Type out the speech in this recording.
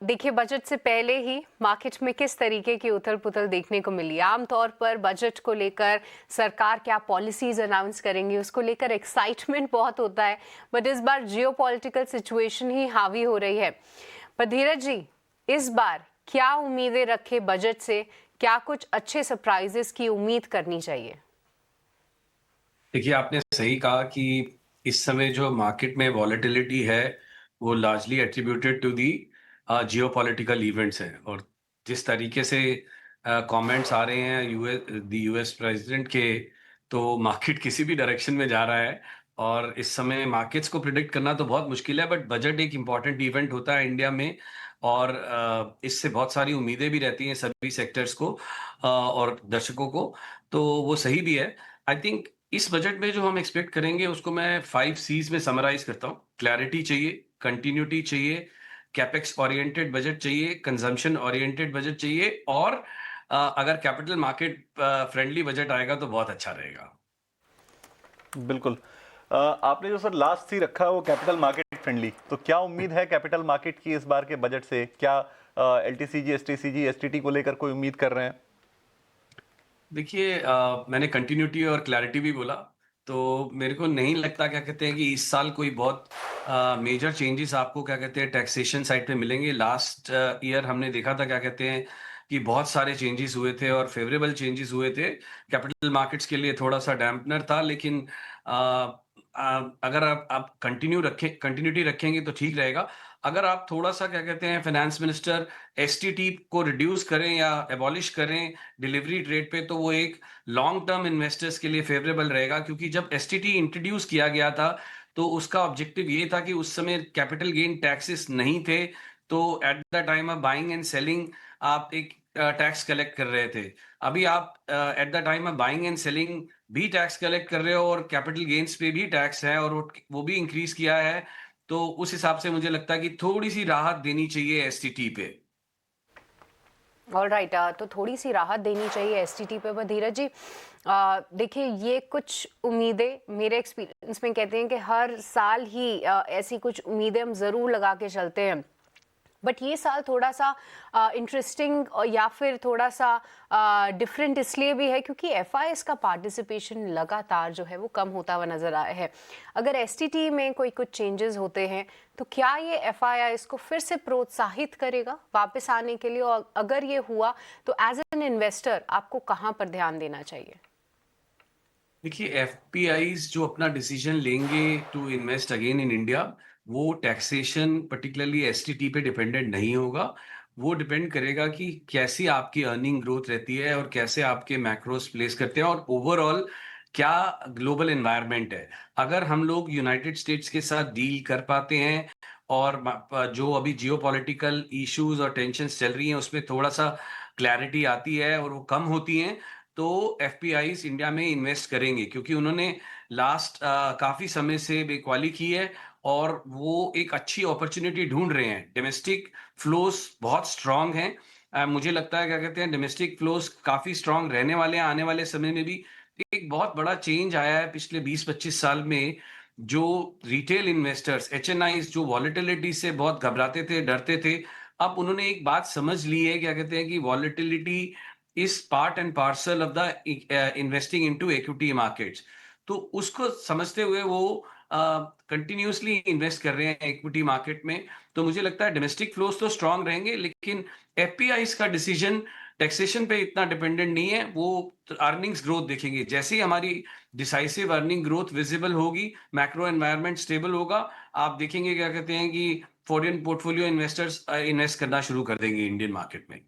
देखिए, बजट से पहले ही मार्केट में किस तरीके की उथल-पुथल देखने को मिली। आमतौर पर बजट को लेकर सरकार क्या पॉलिसीज अनाउंस करेंगी, उसको लेकर एक्साइटमेंट बहुत होता है, बट इस बार जियोपॉलिटिकल सिचुएशन ही हावी हो रही है। पर धीरज जी, इस बार क्या उम्मीदें रखे बजट से? क्या कुछ अच्छे सरप्राइजेस की उम्मीद करनी चाहिए? देखिए, आपने सही कहा कि इस समय जो मार्केट में वॉलेटिलिटी है, वो largely attributed to the geopolitical events हैं और जिस तरीके से कमेंट्स आ रहे हैं यूएस प्रेसिडेंट के, तो मार्केट किसी भी डायरेक्शन में जा रहा है और इस समय मार्केट्स को प्रिडिक्ट करना तो बहुत मुश्किल है, बट बजट एक इम्पॉर्टेंट इवेंट होता है इंडिया में और इससे बहुत सारी उम्मीदें भी रहती हैं सभी सेक्टर्स को और दर्शकों को, तो वो सही भी है। आई थिंक इस बजट में जो हम एक्सपेक्ट करेंगे उसको मैं 5 सीज़ में समराइज़ करता हूँ। क्लैरिटी चाहिए, कंटिन्यूटी चाहिए, कैपेक्स ओरिएंटेड बजट चाहिए, कंजम्पशन ओरिएंटेड बजट चाहिए और अगर कैपिटल मार्केट फ्रेंडली बजट आएगा तो बहुत अच्छा रहेगा। बिल्कुल। आपने जो सर लास्ट सी रखा है वो कैपिटल मार्केट फ्रेंडली, तो क्या उम्मीद है कैपिटल मार्केट की इस बार के बजट से? क्या एलटीसीजी, एसटीसीजी, एसटीटी को लेकर कोई उम्मीद कर रहे हैं? देखिए मैंने कंटिन्यूटी और क्लैरिटी भी बोला, तो मेरे को नहीं लगता क्या कहते हैं कि इस साल कोई बहुत मेजर चेंजेस आपको क्या कहते हैं टैक्सेशन साइड पे मिलेंगे। लास्ट ईयर हमने देखा था क्या कहते हैं कि बहुत सारे चेंजेस हुए थे और फेवरेबल चेंजेस हुए थे। कैपिटल मार्केट्स के लिए थोड़ा-सा डैम्पनर था लेकिन अगर आप कंटिन्यूटी रखेंगे तो ठीक रहेगा। अगर आप थोड़ा-सा क्या कहते हैं फाइनेंस मिनिस्टर एसटीटी को रिड्यूस करें या एबॉलिश करें डिलीवरी रेट पे तो वो एक लॉन्ग टर्म इन्वेस्टर्स के लिए फेवरेबल रहेगा क्योंकि जब एसटीटी इंट्रोड्यूस किया गया था तो उसका ऑब्जेक्टिव ये था कि उस समय कैपिटल गेन टैक्सेस नहीं थे तो at the time of buying and selling आप एक टैक्स कलेक्ट कर रहे थे। अभी आप at the time of buying and selling भी टैक्स कलेक्ट कर रहे हो और कैपिटल गेन्स पे भी टैक्स है और वो भी इंक्रीज किया है। तो उस हिसाब से मुझे लगता है कि थोड़ी सी राहत देनी चाहिए एसटीटी पे। ऑलराइट, तो थोड़ी सी राहत देनी चाहिए एसटीटी पे। पर धीरज जी, देखिए, ये कुछ उम्मीदें मेरे एक्सपीरियंस में कहते हैं कि हर साल ही ऐसी कुछ उम्मीदें हम ज़रूर लगा के चलते हैं, बट ये साल थोड़ा सा इंटरेस्टिंग या फिर थोड़ा सा डिफरेंट इसलिए भी है क्योंकि एफआईएस का पार्टिसिपेशन लगातार जो है वो कम होता हुआ नजर आया है। अगर एसटीटी में कोई कुछ चेंजेस होते हैं तो क्या ये एफआईआईएस को फिर से प्रोत्साहित करेगा वापस आने के लिए, और अगर ये हुआ तो एज एन इन्वेस्टर आपको कहाँ पर ध्यान देना चाहिए? देखिए एफपीआईज जो अपना डिसीजन लेंगे to invest again in India वो टैक्सेशन पर्टिकुलरली एसटीटी पे डिपेंडेंट नहीं होगा। वो डिपेंड करेगा कि कैसी आपकी अर्निंग ग्रोथ रहती है और कैसे आपके मैक्रोस प्लेस करते हैं और ओवरऑल क्या ग्लोबल एनवायरनमेंट है। अगर हम लोग यूनाइटेड स्टेट्स के साथ डील कर पाते हैं और जो अभी जियोपॉलिटिकल इश्यूज और टेंशन्स चल रही हैं उसमें थोड़ा सा क्लैरिटी आती है और वो कम होती हैं तो एफपीआईज इंडिया में इन्वेस्ट करेंगे क्योंकि उन्होंने लास्ट काफी समय से बेकवाली की है और वो एक अच्छी अपॉर्चुनिटी ढूंढ रहे हैं। डोमेस्टिक फ्लोस बहुत स्ट्रांग हैं। मुझे लगता है क्या कहते हैं डोमेस्टिक फ्लोस काफी स्ट्रांग रहने वाले हैं आने वाले समय में भी। एक बहुत बड़ा चेंज आया है पिछले 20-25 साल में। जो रिटेल इन्वेस्टर्स एचएनआईज जो वॉलेटिलिटी से बहुत घबराते थे डरते थे, अब उन्होंने एक बात समझ ली है क्या कहते हैं कि volatility is part and parcel of the investing into equity markets. तो उसको समझते हुए वो कंटिन्यूअसली इन्वेस्ट कर रहे हैं इक्विटी मार्केट में। तो मुझे लगता है डोमेस्टिक फ्लोस तो स्ट्रांग रहेंगे लेकिन एफपीआईज का डिसीजन टैक्सेशन पे इतना डिपेंडेंट नहीं है। वो अर्निंग्स ग्रोथ देखेंगे जैसे ही हमारी डिसाइसिव अर्निंग ग्रोथ विजिबल होगी, मैक्रो एनवायरनमेंट स्टेबल होगा, आप देखेंगे क्या कहते हैं कि फॉरेन पोर्टफोलियो इन्वेस्टर्स इन्वेस्ट करना शुरू कर देंगे इंडियन मार्केट में।